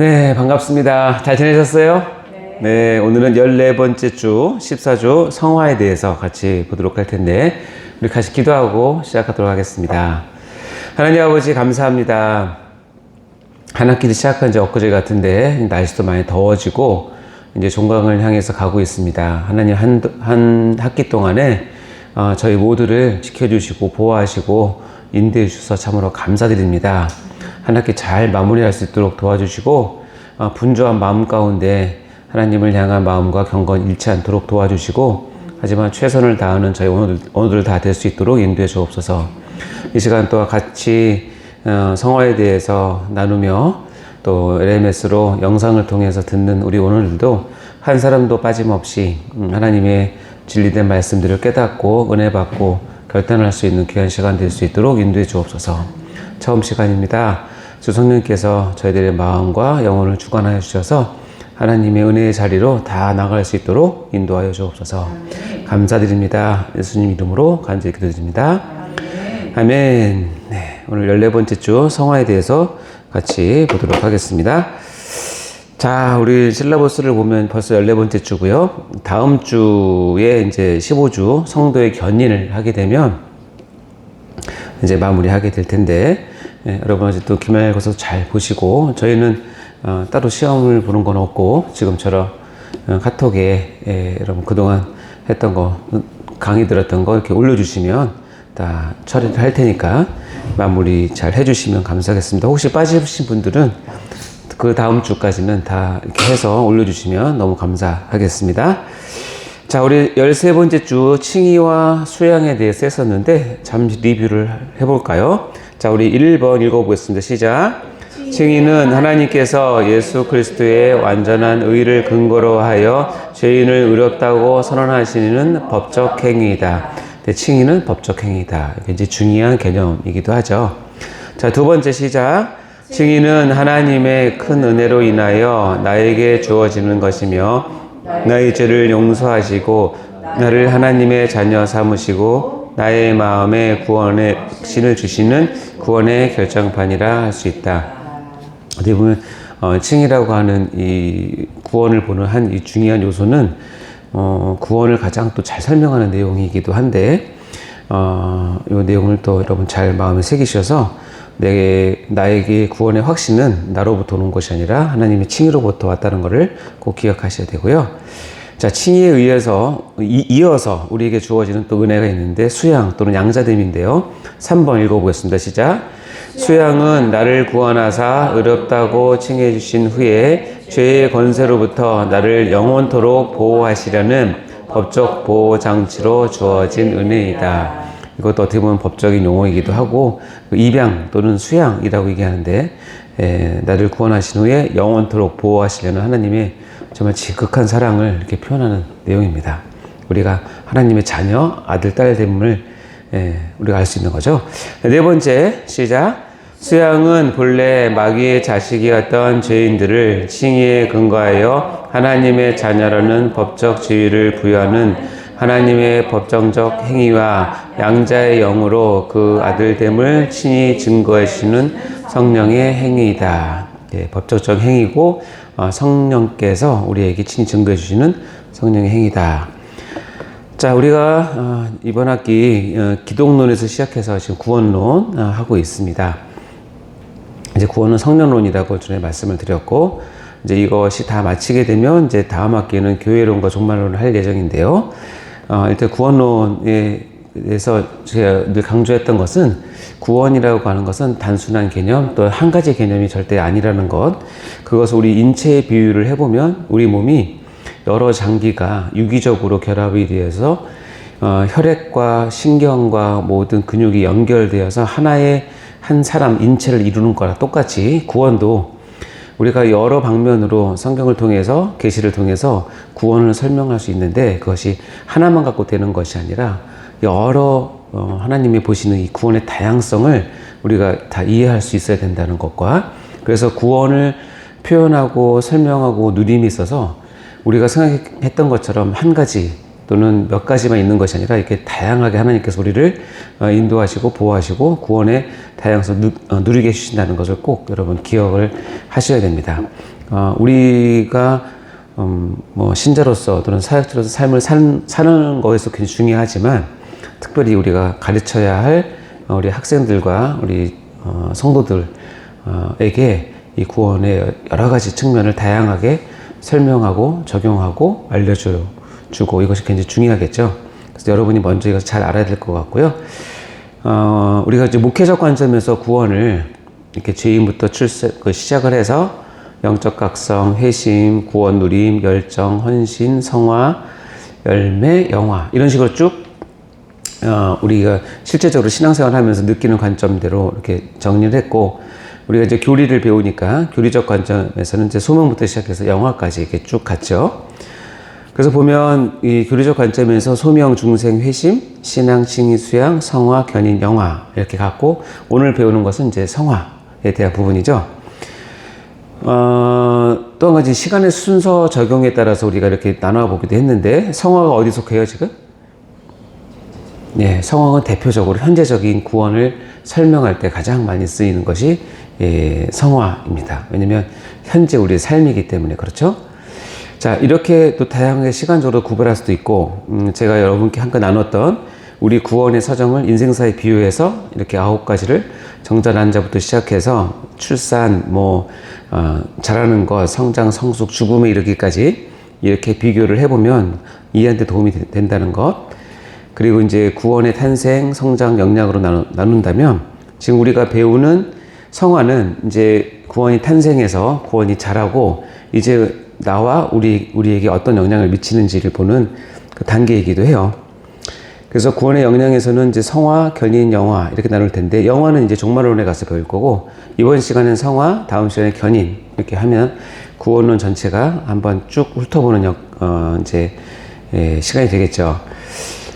네, 반갑습니다. 잘 지내셨어요? 네, 오늘은 14번째 주, 14주 성화에 대해서 같이 보도록 할 텐데, 우리 같이 기도하고 시작하도록 하겠습니다. 하나님 아버지, 감사합니다. 한 학기를 시작한 지 엊그제 같은데, 날씨도 많이 더워지고, 이제 종강을 향해서 가고 있습니다. 하나님 한 학기 동안에 저희 모두를 지켜주시고, 보호하시고, 인도해 주셔서 참으로 감사드립니다. 한 학기 잘 마무리할 수 있도록 도와주시고 분주한 마음 가운데 하나님을 향한 마음과 경건 잃지 않도록 도와주시고, 하지만 최선을 다하는 저희 오늘들 다 될 수 있도록 인도해 주옵소서. 이 시간 또한 같이 성화에 대해서 나누며 또 LMS로 영상을 통해서 듣는 우리 오늘들도 한 사람도 빠짐없이 하나님의 진리된 말씀들을 깨닫고 은혜 받고 결단할 수 있는 귀한 시간 될 수 있도록 인도해 주옵소서. 처음 시간입니다. 주 성령께서 저희들의 마음과 영혼을 주관하여 주셔서 하나님의 은혜의 자리로 다 나갈 수 있도록 인도하여 주옵소서. 감사드립니다. 예수님 이름으로 간절히 기도드립니다. 아멘. 네, 오늘 14번째 주 성화에 대해서 같이 보도록 하겠습니다. 자, 우리 실라버스를 보면 벌써 14번째 주고요. 다음 주에 이제 15주 성도의 견인을 하게 되면 이제 마무리하게 될 텐데, 여러분 아직도 기말고사 잘 보시고, 저희는 따로 시험을 보는 건 없고, 지금처럼 카톡에 여러분 그동안 했던 거, 강의 들었던 거 이렇게 올려주시면 다 처리를 할 테니까 마무리 잘 해주시면 감사하겠습니다. 혹시 빠지신 분들은 그 다음 주까지는 다 이렇게 해서 올려주시면 너무 감사하겠습니다. 자, 우리 13번째 주 칭의와 수양에 대해서 했었는데 잠시 리뷰를 해볼까요? 자, 우리 1번 읽어보겠습니다. 시작. 칭의는 하나님께서 예수 그리스도의 완전한 의를 근거로 하여 죄인을 의롭다고 선언하시는 법적 행위이다. 네, 칭의는 법적 행위이다. 굉장히 중요한 개념이기도 하죠. 자, 두 번째 시작. 칭의는 하나님의 큰 은혜로 인하여 나에게 주어지는 것이며 나의 죄를 용서하시고 나를 하나님의 자녀 삼으시고 나의 마음에 구원의 신을 주시는 구원의 결정판이라 할 수 있다. 어떻게 보면 칭의라고 하는 이 구원을 보는 한 이 중요한 요소는 구원을 가장 또 잘 설명하는 내용이기도 한데, 이 내용을 또 여러분 잘 마음에 새기셔서 나에게 구원의 확신은 나로부터 오는 것이 아니라 하나님의 칭의로부터 왔다는 것을 꼭 기억하셔야 되고요. 자, 칭의에 의해서 이어서 우리에게 주어지는 또 은혜가 있는데 수양 또는 양자됨인데요. 3번 읽어보겠습니다. 시작. 수양은 나를 구원하사 의롭다고 칭해 주신 후에 죄의 권세로부터 나를 영원토록 보호하시려는 법적 보호 장치로 주어진 은혜이다. 이것도 어떻게 보면 법적인 용어이기도 하고 입양 또는 수양이라고 얘기하는데, 나를 구원하신 후에 영원토록 보호하시려는 하나님의 정말 지극한 사랑을 이렇게 표현하는 내용입니다. 우리가 하나님의 자녀, 아들, 딸됨을 우리가 알 수 있는 거죠. 네 번째 시작. 수양은 본래 마귀의 자식이었던 죄인들을 칭의에 근거하여 하나님의 자녀라는 법적 지위를 부여하는 하나님의 법정적 행위와 양자의 영으로 그 아들됨을 친히 증거해 주시는 성령의 행위이다. 네, 법적적 행위고 성령께서 우리에게 친히 증거해 주시는 성령의 행위다. 자, 우리가 이번 학기 기독론에서 시작해서 지금 구원론 하고 있습니다. 이제 구원은 성령론이라고 전에 말씀을 드렸고, 이제 이것이 다 마치게 되면 이제 다음 학기에는 교회론과 종말론을 할 예정인데요. 일단 구원론에 대해서 제가 늘 강조했던 것은 구원이라고 하는 것은 단순한 개념 또 한 가지 개념이 절대 아니라는 것. 그것을 우리 인체의 비유를 해보면 우리 몸이 여러 장기가 유기적으로 결합이 되어서 혈액과 신경과 모든 근육이 연결되어서 하나의 한 사람 인체를 이루는 거랑 똑같이 구원도 우리가 여러 방면으로 성경을 통해서 계시를 통해서 구원을 설명할 수 있는데, 그것이 하나만 갖고 되는 것이 아니라 여러 하나님이 보시는 이 구원의 다양성을 우리가 다 이해할 수 있어야 된다는 것과, 그래서 구원을 표현하고 설명하고 누림이 있어서 우리가 생각했던 것처럼 한 가지 또는 몇 가지만 있는 것이 아니라 이렇게 다양하게 하나님께서 우리를 인도하시고 보호하시고 구원의 다양성을 누리게 해주신다는 것을 꼭 여러분 기억을 하셔야 됩니다. 우리가 뭐 신자로서 또는 사역자로서 삶을 사는 것에서 굉장히 중요하지만 특별히 우리가 가르쳐야 할 우리 학생들과 우리 성도들에게 이 구원의 여러 가지 측면을 다양하게 설명하고 적용하고 알려주고 이것이 굉장히 중요하겠죠. 그래서 여러분이 먼저 이것을 잘 알아야 될 것 같고요. 우리가 이제 목회적 관점에서 구원을 이렇게 죄인부터 시작을 해서 영적 각성, 회심, 구원 누림, 열정, 헌신, 성화, 열매, 영화 이런 식으로 쭉 우리가 실제적으로 신앙생활 하면서 느끼는 관점대로 이렇게 정리를 했고 우리가 이제 교리를 배우니까 교리적 관점에서는 이제 소명부터 시작해서 영화까지 이렇게 쭉 갔죠. 그래서 보면 이 교리적 관점에서 소명, 중생, 회심, 신앙, 칭의, 수양, 성화, 견인, 영화 이렇게 갔고 오늘 배우는 것은 이제 성화에 대한 부분이죠. 또 한 가지 시간의 순서 적용에 따라서 우리가 이렇게 나눠 보기도 했는데 성화가 어디 속해요 지금? 네, 성화는 대표적으로 현재적인 구원을 설명할 때 가장 많이 쓰이는 것이 성화입니다. 왜냐면 현재 우리의 삶이기 때문에 그렇죠? 자, 이렇게 또 다양하게 시간적으로 구별할 수도 있고 제가 여러분께 한껏 나눴던 우리 구원의 사정을 인생사에 비유해서 이렇게 9가지를 정자 난자부터 시작해서 출산, 자라는 것, 성장, 성숙, 죽음에 이르기까지 이렇게 비교를 해보면 이해하는 데 도움이 된다는 것. 그리고 이제 구원의 탄생, 성장, 영향으로 나눈다면 지금 우리가 배우는 성화는 이제 구원이 탄생해서 구원이 자라고 이제 나와 우리에게 어떤 영향을 미치는지를 보는 그 단계이기도 해요. 그래서 구원의 영향에서는 이제 성화, 견인, 영화 이렇게 나눌 텐데 영화는 이제 종말론에 가서 배울 거고 이번 시간은 성화, 다음 시간에 견인 이렇게 하면 구원론 전체가 한번 쭉 훑어보는 시간이 되겠죠.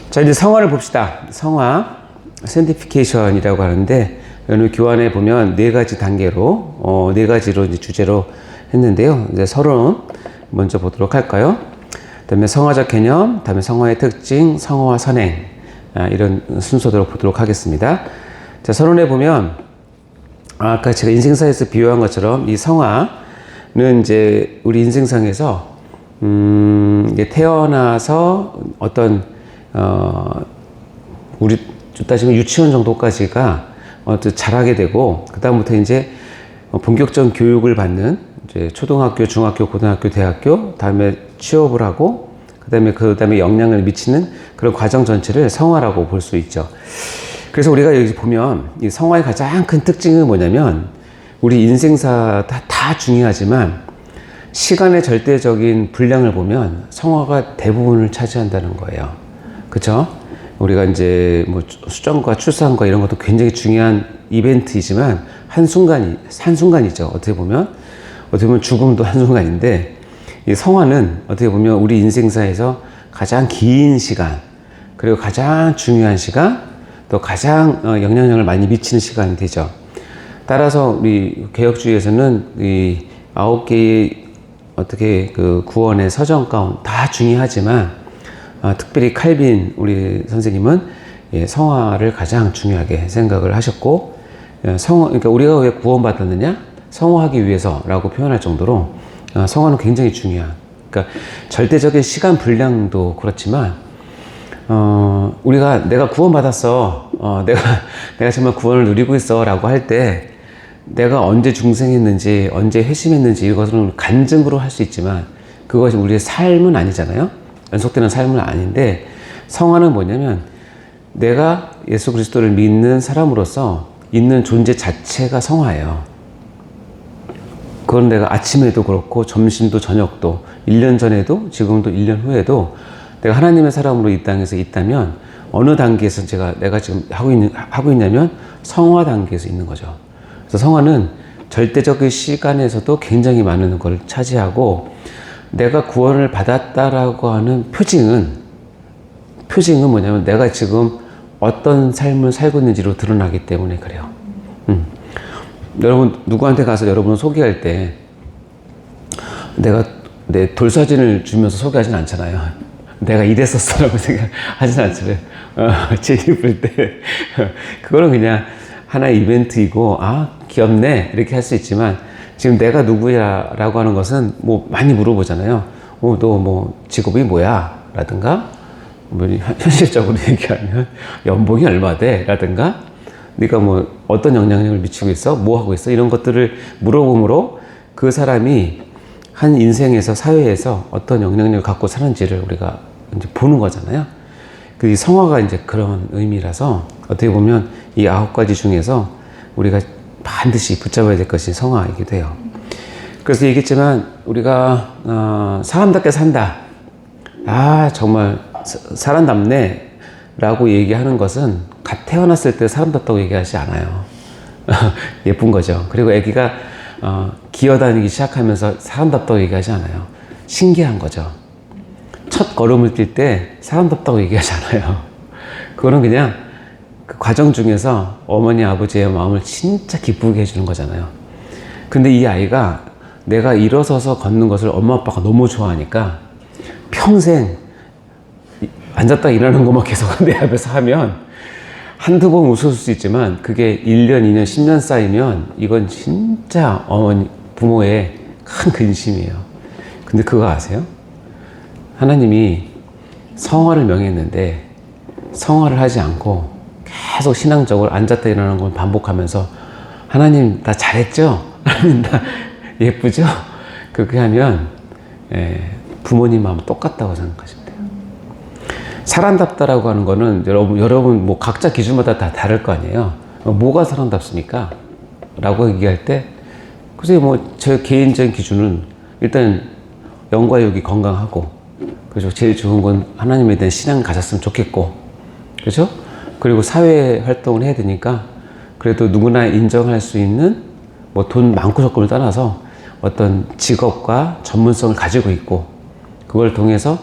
자, 이제 성화를 봅시다. 성화, sanctification이라고 하는데 오늘 교환에 보면 4가지 단계로 4가지로 이제 주제로 했는데요. 이제 서론 먼저 보도록 할까요? 그다음에 성화적 개념, 그다음에 성화의 특징, 성화와 선행 이런 순서대로 보도록 하겠습니다. 자, 서론에 보면 아까 제가 인생사에서 비유한 것처럼 이 성화는 이제 우리 인생상에서 이제 태어나서 어떤 우리 따지면 유치원 정도까지가 자라게 되고 그 다음부터 이제 본격적 교육을 받는 이제 초등학교, 중학교, 고등학교, 대학교, 다음에 취업을 하고 그다음에 영향을 미치는 그런 과정 전체를 성화라고 볼 수 있죠. 그래서 우리가 여기 보면 이 성화의 가장 큰 특징은 뭐냐면 우리 인생사 다 중요하지만 시간의 절대적인 분량을 보면 성화가 대부분을 차지한다는 거예요. 그렇죠? 우리가 이제 수정과 출산과 이런 것도 굉장히 중요한 이벤트이지만 한순간이죠. 어떻게 보면 죽음도 한순간인데 이 성화는 어떻게 보면 우리 인생사에서 가장 긴 시간 그리고 가장 중요한 시간 또 가장 영향력을 많이 미치는 시간이 되죠. 따라서 우리 개혁주의에서는 이 9개의 어떻게 그 구원의 서정 가운데 다 중요하지만 특별히 칼빈 우리 선생님은 성화를 가장 중요하게 생각을 하셨고 그러니까 우리가 왜 구원받았느냐? 성화하기 위해서라고 표현할 정도로 성화는 굉장히 중요한 그러니까 절대적인 시간 분량도 그렇지만 내가 구원받았어 내가 정말 구원을 누리고 있어 라고 할 때 내가 언제 중생했는지 언제 회심했는지 이것은 간증으로 할 수 있지만 그것이 우리의 삶은 아니잖아요. 연속되는 삶은 아닌데 성화는 뭐냐면 내가 예수 그리스도를 믿는 사람으로서 있는 존재 자체가 성화예요. 그건 내가 아침에도 그렇고 점심도 저녁도 1년 전에도 지금도 1년 후에도 내가 하나님의 사람으로 이 땅에서 있다면 어느 단계에서 내가 지금 하고 있냐면 성화 단계에서 있는 거죠. 그래서 성화는 절대적인 시간에서도 굉장히 많은 걸 차지하고 내가 구원을 받았다라고 하는 표징은 뭐냐면 내가 지금 어떤 삶을 살고 있는지로 드러나기 때문에 그래요. 여러분 누구한테 가서 여러분을 소개할 때 내가 내 돌사진을 주면서 소개하진 않잖아요. 내가 이랬었어라고 생각하진 않잖아요. 재입을 때. 그거는 그냥 하나의 이벤트이고, 아, 귀엽네. 이렇게 할 수 있지만, 지금 내가 누구야라고 하는 것은 뭐 많이 물어보잖아요. 너 뭐 직업이 뭐야? 라든가, 뭐 현실적으로 얘기하면 연봉이 얼마 돼? 라든가, 네가 뭐 어떤 영향력을 미치고 있어? 뭐 하고 있어? 이런 것들을 물어봄으로 그 사람이 한 인생에서, 사회에서 어떤 영향력을 갖고 사는지를 우리가 이제 보는 거잖아요. 그 성화가 이제 그런 의미라서 어떻게 보면 이 9가지 중에서 우리가 반드시 붙잡아야 될 것이 성화이기도 해요. 그래서 얘기했지만 우리가 사람답게 산다. 아, 정말 사람답네 라고 얘기하는 것은 갓 태어났을 때 사람답다고 얘기하지 않아요. 예쁜 거죠. 그리고 아기가 기어다니기 시작하면서 사람답다고 얘기하지 않아요. 신기한 거죠. 첫 걸음을 뛸 때 사람답다고 얘기하지 않아요. 그거는 그냥 그 과정 중에서 어머니 아버지의 마음을 진짜 기쁘게 해주는 거잖아요. 근데 이 아이가 내가 일어서서 걷는 것을 엄마 아빠가 너무 좋아하니까 평생 앉았다 일어나는 것만 계속 내 앞에서 하면 한두 번 웃을 수 있지만 그게 1년, 2년, 10년 쌓이면 이건 진짜 어머니, 부모의 큰 근심이에요. 근데 그거 아세요? 하나님이 성화를 명했는데 성화를 하지 않고 계속 신앙적으로 앉았다 일어나는 걸 반복하면서 하나님 나 잘했죠? 하나님 나 예쁘죠? 그렇게 하면 부모님 마음 똑같다고 생각하시면 돼요. 사람답다라고 하는 거는 여러분 뭐 각자 기준마다 다 다를 거 아니에요. 뭐가 사람답습니까? 라고 얘기할 때 글쎄 뭐 제 개인적인 기준은 일단 영과 육이 건강하고 그죠? 제일 좋은 건 하나님에 대한 신앙을 가졌으면 좋겠고 그죠? 그리고 사회 활동을 해야 되니까 그래도 누구나 인정할 수 있는 뭐 돈 많고 적고를 떠나서 어떤 직업과 전문성을 가지고 있고 그걸 통해서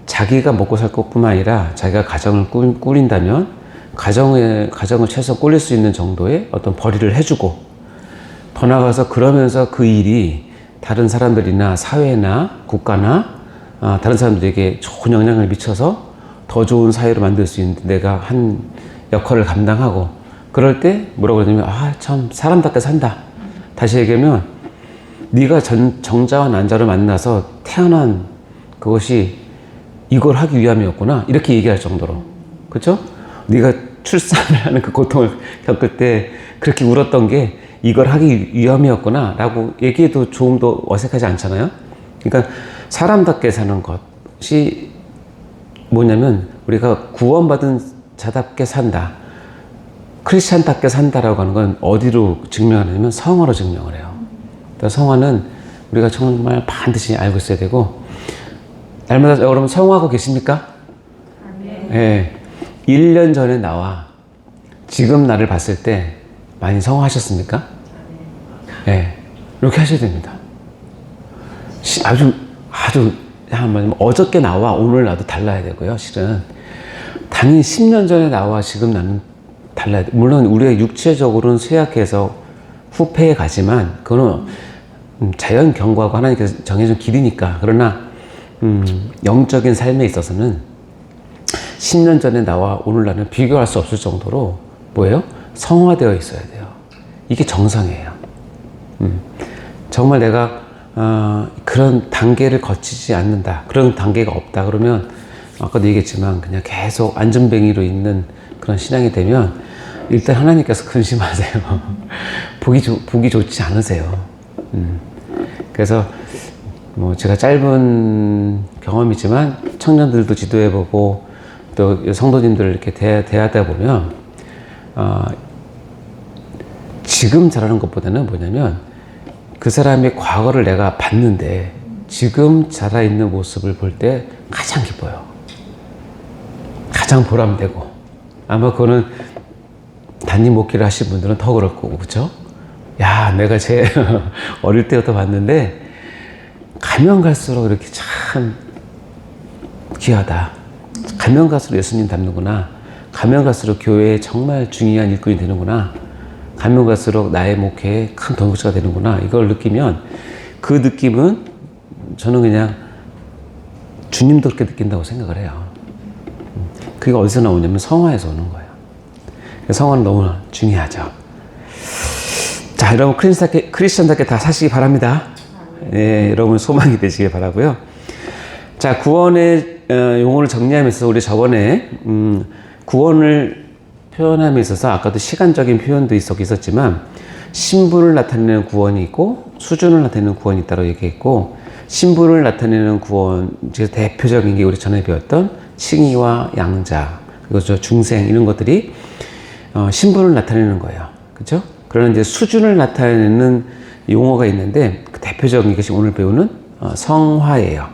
자기가 먹고 살 것뿐만 아니라 자기가 가정을 꾸린다면 가정을 최소 꾸릴 수 있는 정도의 어떤 벌이를 해주고 더 나아가서 그러면서 그 일이 다른 사람들이나 사회나 국가나 다른 사람들에게 좋은 영향을 미쳐서 더 좋은 사회를 만들 수 있는 내가 한 역할을 감당하고 그럴 때 뭐라고 그러냐면 아 참 사람답게 산다. 다시 얘기하면 네가 정자와 난자를 만나서 태어난 그것이 이걸 하기 위함이었구나 이렇게 얘기할 정도로 그렇죠? 네가 출산을 하는 그 고통을 겪을 때 그렇게 울었던 게 이걸 하기 위함이었구나 라고 얘기해도 조금 더 어색하지 않잖아요. 그러니까 사람답게 사는 것이 뭐냐면 우리가 구원받은 자답게 산다, 크리스찬답게 산다라고 하는 건 어디로 증명하냐면 성화로 증명을 해요. 그러니까 성화는 우리가 정말 반드시 알고 있어야 되고 날마다 여러분 성화하고 계십니까? 네. 1년 전에 나와 지금 나를 봤을 때 많이 성화하셨습니까? 네. 이렇게 하셔야 됩니다. 아주 한번 어저께 나와 오늘 나도 달라야 되고요. 실은 당연히 10년 전에 나와 지금 나는 달라야 돼. 물론 우리가 육체적으로는 쇠약해서 후패에 가지만 그거는 자연 경과하고 하나님께서 정해준 길이니까. 그러나 영적인 삶에 있어서는 10년 전에 나와 오늘 나는 비교할 수 없을 정도로 뭐예요? 성화되어 있어야 돼요. 이게 정상이에요. 정말 내가 그런 단계를 거치지 않는다. 그런 단계가 없다. 그러면 아까도 얘기했지만 그냥 계속 안전뱅이로 있는 그런 신앙이 되면 일단 하나님께서 근심하세요. 보기 좋지 않으세요. 그래서 뭐 제가 짧은 경험이지만 청년들도 지도해보고 또 성도님들 이렇게 대하다 보면 지금 잘하는 것보다는 뭐냐면 그 사람의 과거를 내가 봤는데 지금 살아있는 모습을 볼 때 가장 기뻐요. 가장 보람되고 아마 그거는 단임 목회를 하신 분들은 더 그럴 거고 그렇죠? 야 내가 제 어릴 때부터 봤는데 가면 갈수록 이렇게 참 귀하다. 가면 갈수록 예수님 닮는구나. 가면 갈수록 교회에 정말 중요한 일꾼이 되는구나. 가면 갈수록 나의 목회에 큰 동역자가 되는구나. 이걸 느끼면 그 느낌은 저는 그냥 주님도 그렇게 느낀다고 생각을 해요. 그게 어디서 나오냐면 성화에서 오는 거예요. 성화는 너무 중요하죠. 자, 여러분 크리스천답게 다 사시기 바랍니다. 예, 여러분 소망이 되시길 바라고요. 자, 구원의 용어를 정리하면서 우리 저번에 구원을 표현함에 있어서 아까도 시간적인 표현도 있었지만 신분을 나타내는 구원이 있고 수준을 나타내는 구원이 있다고 얘기했고, 신분을 나타내는 구원, 즉 대표적인 게 우리 전에 배웠던 칭의와 양자, 그리고 저 중생 이런 것들이 신분을 나타내는 거예요. 그렇죠? 그러나 이제 수준을 나타내는 용어가 있는데 그 대표적인 것이 오늘 배우는 성화예요.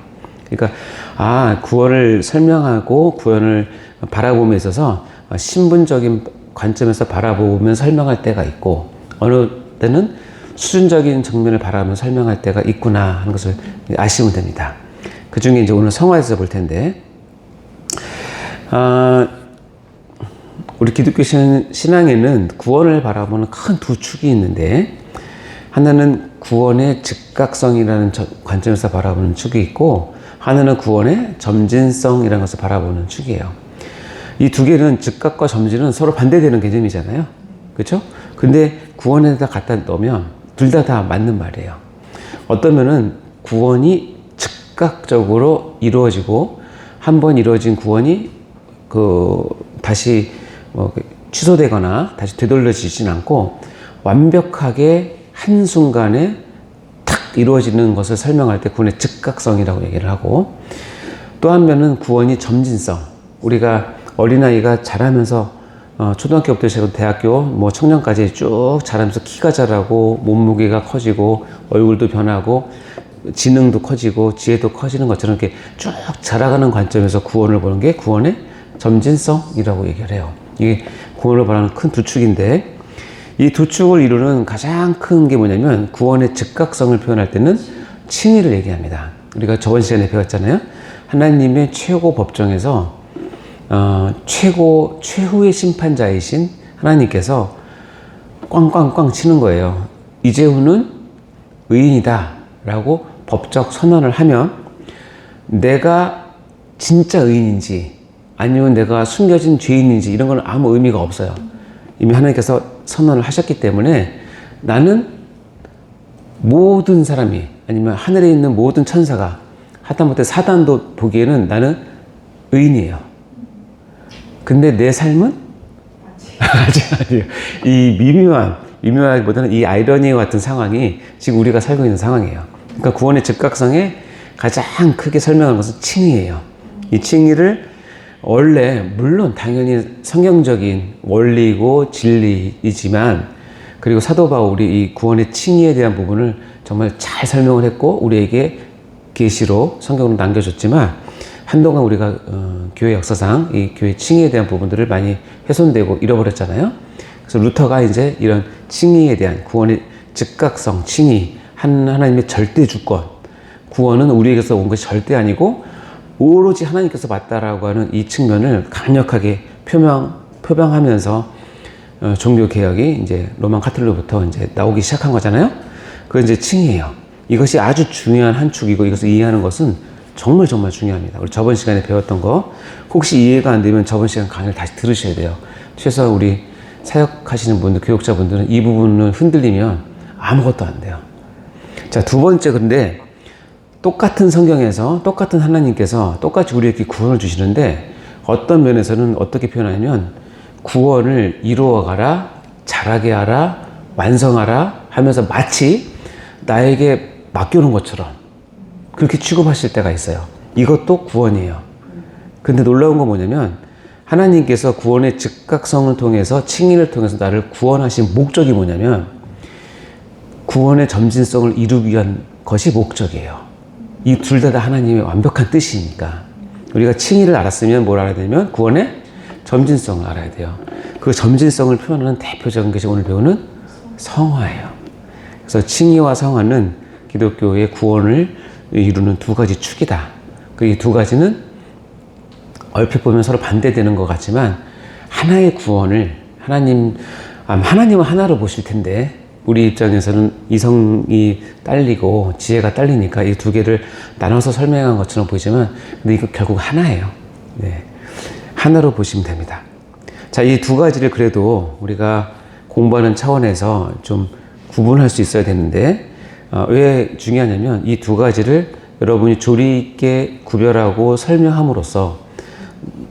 그러니까 구원을 설명하고 구원을 바라봄에 있어서 신분적인 관점에서 바라보면 설명할 때가 있고, 어느 때는 수준적인 측면을 바라보면 설명할 때가 있구나 하는 것을 아시면 됩니다. 그 중에 이제 오늘 성화에서 볼 텐데, 우리 기독교 신앙에는 구원을 바라보는 큰 두 축이 있는데, 하나는 구원의 즉각성이라는 관점에서 바라보는 축이 있고, 하나는 구원의 점진성이라는 것을 바라보는 축이에요. 이 두 개는 즉각과 점진은 서로 반대되는 개념이잖아요. 그렇죠? 근데 구원에다 갖다 넣으면 둘 다 맞는 말이에요. 어떠면은 구원이 즉각적으로 이루어지고, 한번 이루어진 구원이 다시 취소되거나 다시 되돌려지진 않고 완벽하게 한순간에 탁 이루어지는 것을 설명할 때 구원의 즉각성이라고 얘기를 하고, 또 한 면은 구원이 점진성. 우리가 어린아이가 자라면서 초등학교부터 시작해서 대학교 청년까지 쭉 자라면서 키가 자라고 몸무게가 커지고 얼굴도 변하고 지능도 커지고 지혜도 커지는 것처럼 이렇게 쭉 자라가는 관점에서 구원을 보는 게 구원의 점진성이라고 얘기를 해요. 이게 구원을 바라는 큰 두 축인데, 이 두 축을 이루는 가장 큰 게 뭐냐면 구원의 즉각성을 표현할 때는 칭의를 얘기합니다. 우리가 저번 시간에 배웠잖아요. 하나님의 최고 법정에서 최후의 심판자이신 하나님께서 꽝꽝꽝 치는 거예요. 이제후는 의인이다 라고 법적 선언을 하면, 내가 진짜 의인인지 아니면 내가 숨겨진 죄인인지 이런 건 아무 의미가 없어요. 이미 하나님께서 선언을 하셨기 때문에 나는 모든 사람이, 아니면 하늘에 있는 모든 천사가, 하다못해 사단도 보기에는 나는 의인이에요. 근데 내 삶은? 아니에요. 이 미묘하기보다는 이 아이러니와 같은 상황이 지금 우리가 살고 있는 상황이에요. 그러니까 구원의 즉각성에 가장 크게 설명하는 것은 칭의예요. 이 칭의를 원래 물론 당연히 성경적인 원리이고 진리이지만, 그리고 사도 바울이 이 구원의 칭의에 대한 부분을 정말 잘 설명을 했고 우리에게 계시로 성경으로 남겨줬지만, 한동안 우리가 교회 역사상 이 교회 칭의에 대한 부분들을 많이 훼손되고 잃어버렸잖아요. 그래서 루터가 이제 이런 칭의에 대한 구원의 즉각성, 칭의, 하나님의 절대 주권, 구원은 우리에게서 온 것이 절대 아니고 오로지 하나님께서 맞다라고 하는 이 측면을 강력하게 표방하면서 종교 개혁이 이제 로만 카톨릭부터 이제 나오기 시작한 거잖아요. 그건 이제 칭의예요. 이것이 아주 중요한 한 축이고, 이것을 이해하는 것은 정말 중요합니다. 우리 저번 시간에 배웠던 거 혹시 이해가 안 되면 저번 시간 강의를 다시 들으셔야 돼요. 최소한 우리 사역하시는 분들, 교육자분들은 이 부분을 흔들리면 아무것도 안 돼요. 자, 두 번째, 근데 똑같은 성경에서 똑같은 하나님께서 똑같이 우리에게 구원을 주시는데, 어떤 면에서는 어떻게 표현하냐면 구원을 이루어가라, 잘하게 하라, 완성하라 하면서 마치 나에게 맡겨놓은 것처럼 그렇게 취급하실 때가 있어요. 이것도 구원이에요. 근데 놀라운 건 뭐냐면, 하나님께서 구원의 즉각성을 통해서, 칭의를 통해서 나를 구원하신 목적이 뭐냐면 구원의 점진성을 이루기 위한 것이 목적이에요. 이 둘 다 하나님의 완벽한 뜻이니까. 우리가 칭의를 알았으면 뭘 알아야 되냐면 구원의 점진성을 알아야 돼요. 그 점진성을 표현하는 대표적인 것이 오늘 배우는 성화예요. 그래서 칭의와 성화는 기독교의 구원을 이루는 두 가지 축이다. 그 두 가지는 얼핏 보면 서로 반대되는 것 같지만, 하나의 구원을 하나님은 하나로 보실 텐데 우리 입장에서는 이성이 딸리고 지혜가 딸리니까 이 두 개를 나눠서 설명한 것처럼 보이지만, 근데 이거 결국 하나예요. 네. 하나로 보시면 됩니다. 자, 이 두 가지를 그래도 우리가 공부하는 차원에서 좀 구분할 수 있어야 되는데, 왜 중요하냐면 이 두 가지를 여러분이 조리 있게 구별하고 설명함으로써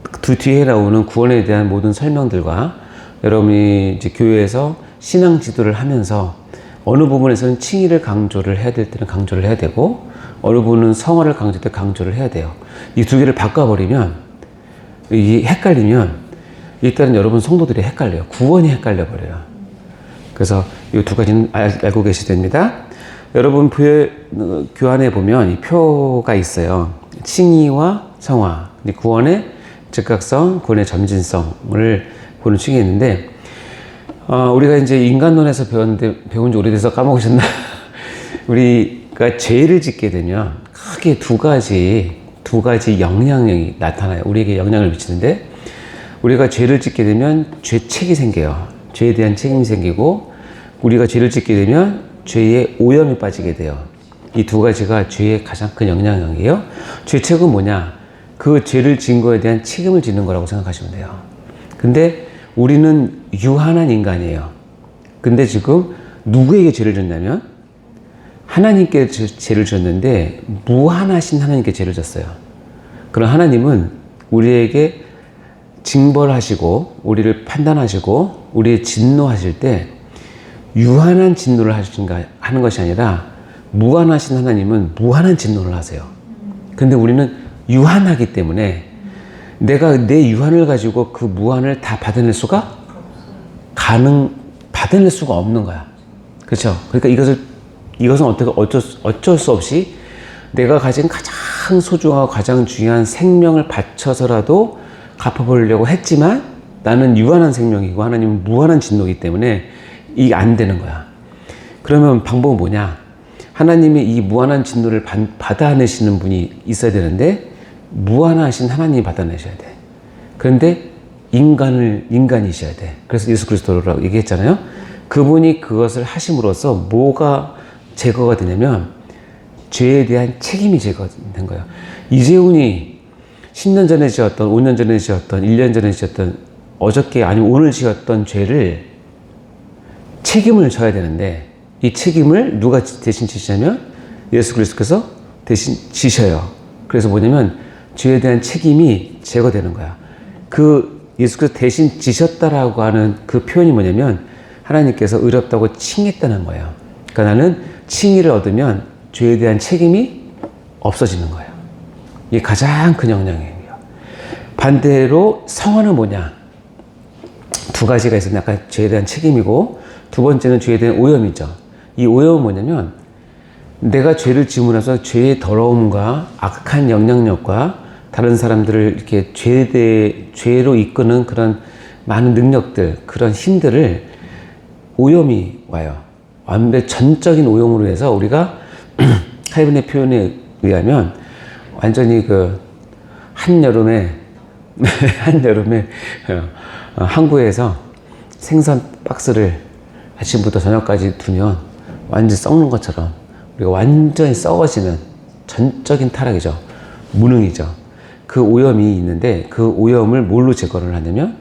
그 뒤에 나오는 구원에 대한 모든 설명들과 여러분이 이제 교회에서 신앙 지도를 하면서 어느 부분에서는 칭의를 강조를 해야 될 때는 강조를 해야 되고, 어느 부분은 성화를 강조할 때 강조를 해야 돼요. 이 두 개를 바꿔버리면, 이 헷갈리면 일단은 여러분 성도들이 헷갈려요. 구원이 헷갈려 버려요. 그래서 이 두 가지는 알고 계셔야 됩니다. 여러분 교환에 보면 이 표가 있어요. 칭의와 성화, 구원의 즉각성, 구원의 점진성을 보는 층이 있는데, 우리가 이제 인간론에서 배운 지 오래돼서 까먹으셨나? 우리가 죄를 짓게 되면 크게 두 가지 영향이 나타나요. 우리에게 영향을 미치는데, 우리가 죄를 짓게 되면 죄책이 생겨요. 죄에 대한 책임이 생기고, 우리가 죄를 짓게 되면 죄의 오염이 빠지게 돼요. 이 두 가지가 죄의 가장 큰 영향이에요. 죄책은 뭐냐? 그 죄를 지은 거에 대한 책임을 지는 거라고 생각하시면 돼요. 근데 우리는 유한한 인간이에요. 근데 지금 누구에게 죄를 졌냐면 하나님께 죄를 졌는데, 무한하신 하나님께 죄를 졌어요. 그럼 하나님은 우리에게 징벌하시고 우리를 판단하시고 우리의 진노하실 때 유한한 진노를 하는 것이 아니라, 무한하신 하나님은 무한한 진노를 하세요. 근데 우리는 유한하기 때문에 내가 내 유한을 가지고 그 무한을 다 받아낼 수가 받아낼 수가 없는 거야. 그렇죠? 그러니까 이것은 어쩔 수 없이 내가 가진 가장 소중하고 가장 중요한 생명을 바쳐서라도 갚아보려고 했지만, 나는 유한한 생명이고 하나님은 무한한 진노이기 때문에 이게 안 되는 거야. 그러면 방법은 뭐냐? 하나님의 이 무한한 진노를 받아내시는 분이 있어야 되는데, 무한하신 하나님이 받아내셔야 돼. 그런데 인간이셔야 돼. 그래서 예수 그리스도라고 얘기했잖아요. 그분이 그것을 하심으로써 뭐가 제거가 되냐면, 죄에 대한 책임이 제거된 거예요. 이재훈이 10년 전에 지었던, 5년 전에 지었던, 1년 전에 지었던, 어저께 아니면 오늘 지었던 죄를 책임을 져야 되는데, 이 책임을 누가 대신 지시냐면 예수 그리스도께서 대신 지셔요. 그래서 뭐냐면 죄에 대한 책임이 제거되는 거야. 그 예수께서 대신 지셨다라고 하는 그 표현이 뭐냐면, 하나님께서 의롭다고 칭했다는 거예요. 그러니까 나는 칭의를 얻으면 죄에 대한 책임이 없어지는 거예요. 이게 가장 큰 영향이에요. 반대로 성화는 뭐냐? 두 가지가 있어요. 약간 죄에 대한 책임이고, 두 번째는 죄에 대한 오염이죠. 이 오염은 뭐냐면, 내가 죄를 지으고 나서 죄의 더러움과 악한 영향력과 다른 사람들을 이렇게 죄로 이끄는 그런 많은 능력들, 그런 힘들을 오염이 와요. 완벽 전적인 오염으로 해서 우리가 칼빈의 표현에 의하면 완전히 한여름에 항구에서 생선 박스를 아침부터 저녁까지 두면 완전히 썩는 것처럼 우리가 완전히 썩어지는 전적인 타락이죠. 무능이죠. 그 오염이 있는데, 그 오염을 뭘로 제거를 하냐면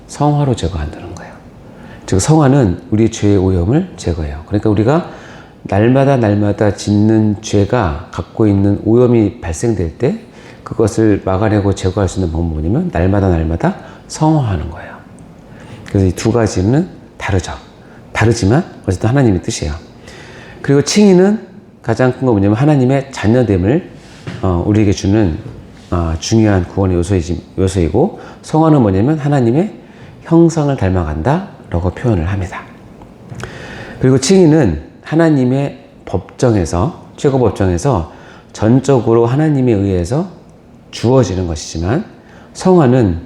성화로 제거한다는 거예요. 즉 성화는 우리 죄의 오염을 제거해요. 그러니까 우리가 날마다 짓는 죄가 갖고 있는 오염이 발생될 때 그것을 막아내고 제거할 수 있는 방법은 뭐냐면 날마다 성화하는 거예요. 그래서 이 두 가지는 다르지만 어쨌든 하나님의 뜻이에요. 그리고 칭의는 가장 큰 거 뭐냐면 하나님의 자녀됨을 우리에게 주는 중요한 구원의 요소이고, 성화는 뭐냐면 하나님의 형상을 닮아간다 라고 표현을 합니다. 그리고 칭의는 하나님의 법정에서, 최고 법정에서 전적으로 하나님에 의해서 주어지는 것이지만, 성화는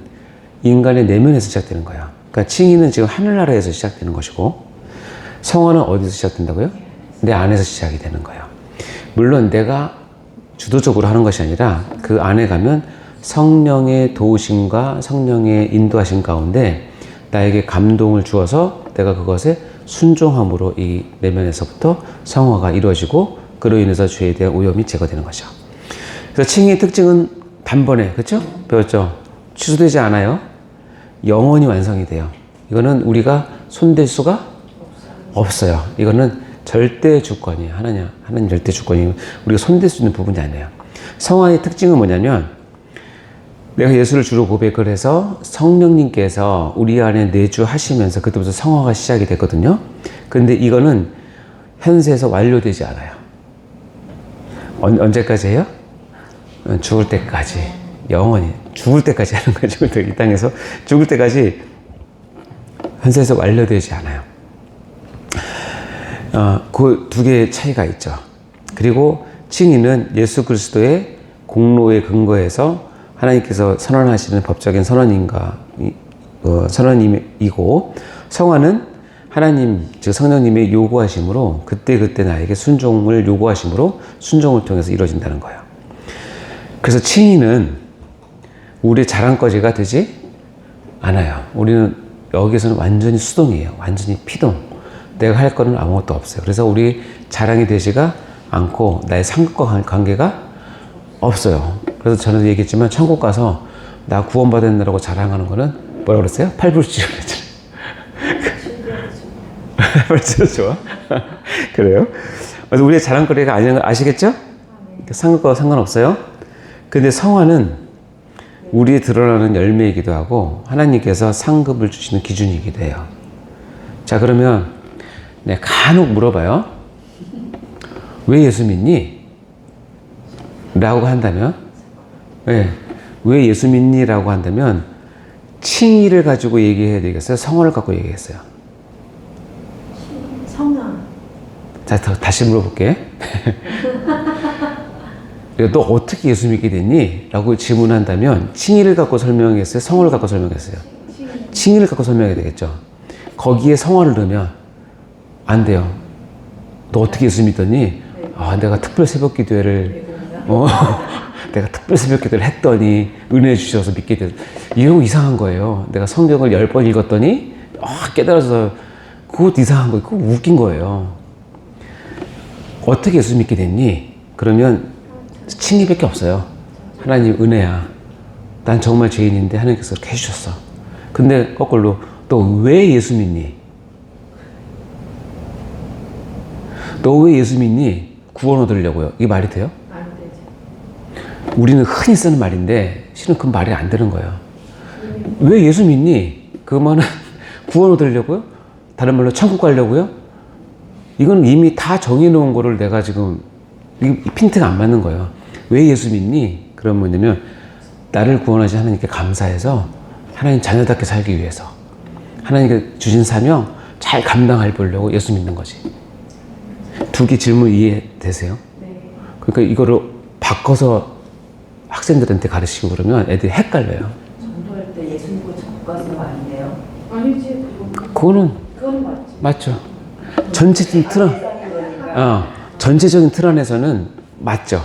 인간의 내면에서 시작되는 거예요. 그러니까 칭의는 지금 하늘나라에서 시작되는 것이고, 성화는 어디서 시작된다고요? 내 안에서 시작이 되는 거예요. 물론 내가 주도적으로 하는 것이 아니라 그 안에 가면 성령의 도우심과 성령의 인도하심 가운데 나에게 감동을 주어서 내가 그것에 순종함으로 이 내면에서부터 성화가 이루어지고 그로 인해서 죄에 대한 오염이 제거되는 거죠. 그래서 칭의의 특징은 단번에, 그렇죠? 배웠죠? 취소되지 않아요. 영원히 완성이 돼요. 이거는 우리가 손댈 수가 없어요. 이거는 절대 주권이에요. 하나님 절대 주권이에요. 우리가 손댈 수 있는 부분이 아니에요. 성화의 특징은 뭐냐면 내가 예수를 주로 고백을 해서 성령님께서 우리 안에 내주하시면서 그때부터 성화가 시작이 됐거든요. 그런데 이거는 현세에서 완료되지 않아요. 언제까지 해요? 죽을 때까지. 영원히. 죽을 때까지 하는 거죠. 이 땅에서 죽을 때까지 현세에서 완료되지 않아요. 그 두 개의 차이가 있죠. 그리고 칭의는 예수 그리스도의 공로에 근거해서 하나님께서 선언하시는 법적인 선언이고, 성화는 하나님, 즉 성령님의 요구하심으로 그때그때 나에게 순종을 요구하심으로 순종을 통해서 이루어진다는 거예요. 그래서 칭의는 우리의 자랑거리가 되지 않아요. 우리는 여기서는 완전히 수동이에요. 완전히 피동. 내가 할 거는 아무것도 없어요. 그래서 우리 자랑이 되지가 않고 나의 상급과 관계가 없어요. 그래서 저는 얘기했지만 천국 가서 나 구원받았느라고 자랑하는 거는 뭐라고 그랬어요? 팔불지로 그랬잖아요. 팔불지로 좋아? 그래요? 그래서 우리의 자랑거리가 아니는 거 아시겠죠? 상급과 상관없어요. 근데 성화는 우리의 드러나는 열매이기도 하고 하나님께서 상급을 주시는 기준이기도 해요. 자, 그러면 네, 간혹 물어봐요. 왜 예수 믿니? 라고 한다면, 왜 예수 믿니? 라고 한다면, 칭의를 가지고 얘기해야 되겠어요? 성화를 갖고 얘기했어요? 성화. 자, 다시 물어볼게. 너 어떻게 예수 믿게 됐니? 라고 질문한다면, 칭의를 갖고 설명했어요? 성화를 갖고 설명했어요? 칭의를 갖고 설명해야 되겠죠? 거기에 성화를 넣으면 안 돼요. 너 어떻게 예수 믿더니? 내가 특별 새벽 기도회를 내가 특별 새벽 기도를 했더니 은혜 주셔서 믿게 됐어. 이러고 이상한 거예요. 내가 성경을 10번 읽었더니 깨달아서 그것 이상한 거예요. 그거 웃긴 거예요. 어떻게 예수 믿게 됐니? 그러면 칭의밖에 없어요. 하나님 은혜야. 난 정말 죄인인데 하나님께서 그렇게 해주셨어. 근데 거꾸로 너 왜 예수 믿니? 너 왜 예수 믿니? 구원 얻으려고요. 이게 말이 돼요? 안 되죠. 우리는 흔히 쓰는 말인데 실은 그 말이 안 되는 거예요. 왜 예수 믿니? 그 말은 구원 얻으려고요? 다른 말로 천국 가려고요? 이건 이미 다 정해놓은 거를 내가 지금 이 핀트가 안 맞는 거예요. 왜 예수 믿니? 그런 뭐냐면 나를 구원하신 하나님께 감사해서 하나님 자녀답게 살기 위해서 하나님께 주신 사명 잘 감당해 보려고 예수 믿는 거지. 두 개 질문 이해되세요? 네. 그러니까 이거를 바꿔서 학생들한테 가르치고 그러면 애들이 헷갈려요. 전도할 때 예수 믿고 천국 가는 거 아닌데요? 아니지. 그거는 맞지. 맞죠. 전체적인 전체적인 틀 안에서는 맞죠.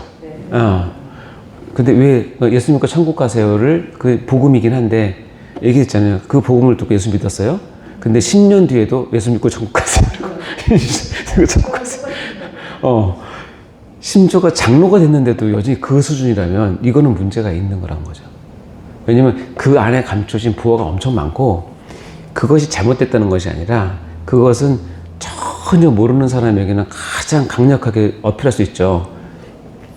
근데 왜 예수 믿고 천국 가세요를 그 복음이긴 한데 얘기했잖아요. 그 복음을 듣고 예수 믿었어요. 근데 10년 뒤에도 예수 믿고 천국 가세요. 천국 가세요. 심지어가 장로가 됐는데도 여전히 그 수준이라면 이거는 문제가 있는 거란 거죠. 왜냐면 그 안에 감춰진 부어가 엄청 많고 그것이 잘못됐다는 것이 아니라 그것은 전혀 모르는 사람에게는 가장 강력하게 어필할 수 있죠.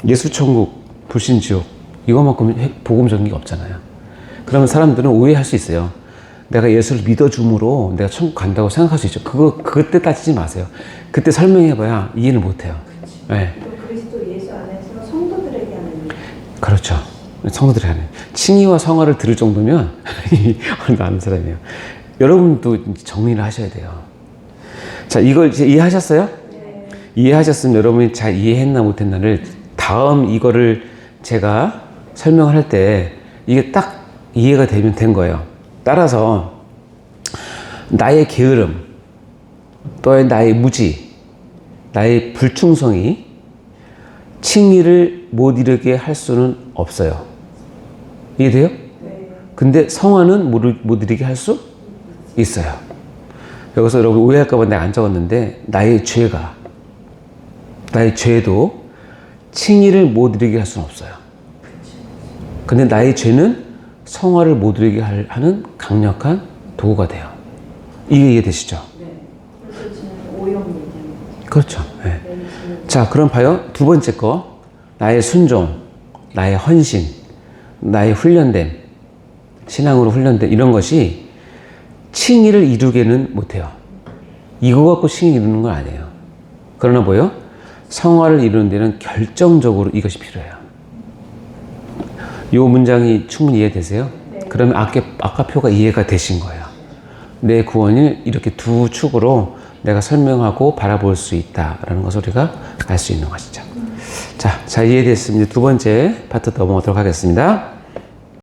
예수 천국, 불신 지옥 이것만큼 복음적인 게 없잖아요. 그러면 사람들은 오해할 수 있어요. 내가 예수를 믿어줌으로 내가 천국 간다고 생각할 수 있죠. 그때 따지지 마세요. 그때 설명해봐야 이해를 못해요. 네. 그리스도 예수 안에서 성도들에게 하는 일. 그렇죠. 성도들이 하는 칭의와 성화를 들을 정도면 아는 사람이에요. 여러분도 정리를 하셔야 돼요. 자, 이걸 이제 이해하셨어요? 네. 이해하셨으면 여러분이 잘 이해했나 못했나를 다음 이거를 제가 설명을 할 때 이게 딱 이해가 되면 된 거예요. 따라서 나의 게으름, 또 나의 무지, 나의 불충성이 칭의를 못 이루게 할 수는 없어요. 이해돼요? 네. 근데 성화는 못 이루게 할 수 있어요. 여기서 여러분 오해할까봐 내가 안 적었는데, 나의 죄도 칭의를 못 이루게 할 수는 없어요. 근데 나의 죄는 성화를 못 이루게 하는 강력한 도구가 돼요. 이게 이해되시죠? 네. 그래서 지금 오염이 되는 거죠. 그렇죠. 네. 자, 그럼 봐요. 두 번째 거. 나의 순종, 나의 헌신, 나의 훈련됨, 신앙으로 훈련됨, 이런 것이 칭의를 이루게는 못해요. 이거 갖고 칭의 이루는 건 아니에요. 그러나 뭐요? 성화를 이루는 데는 결정적으로 이것이 필요해요. 이 문장이 충분히 이해되세요? 네. 그러면 아까표가 이해가 되신 거예요. 내 구원을 이렇게 두 축으로 내가 설명하고 바라볼 수 있다라는 것을 우리가 알 수 있는 것이죠. 자, 잘 이해됐습니다. 두 번째 파트 넘어가도록 하겠습니다.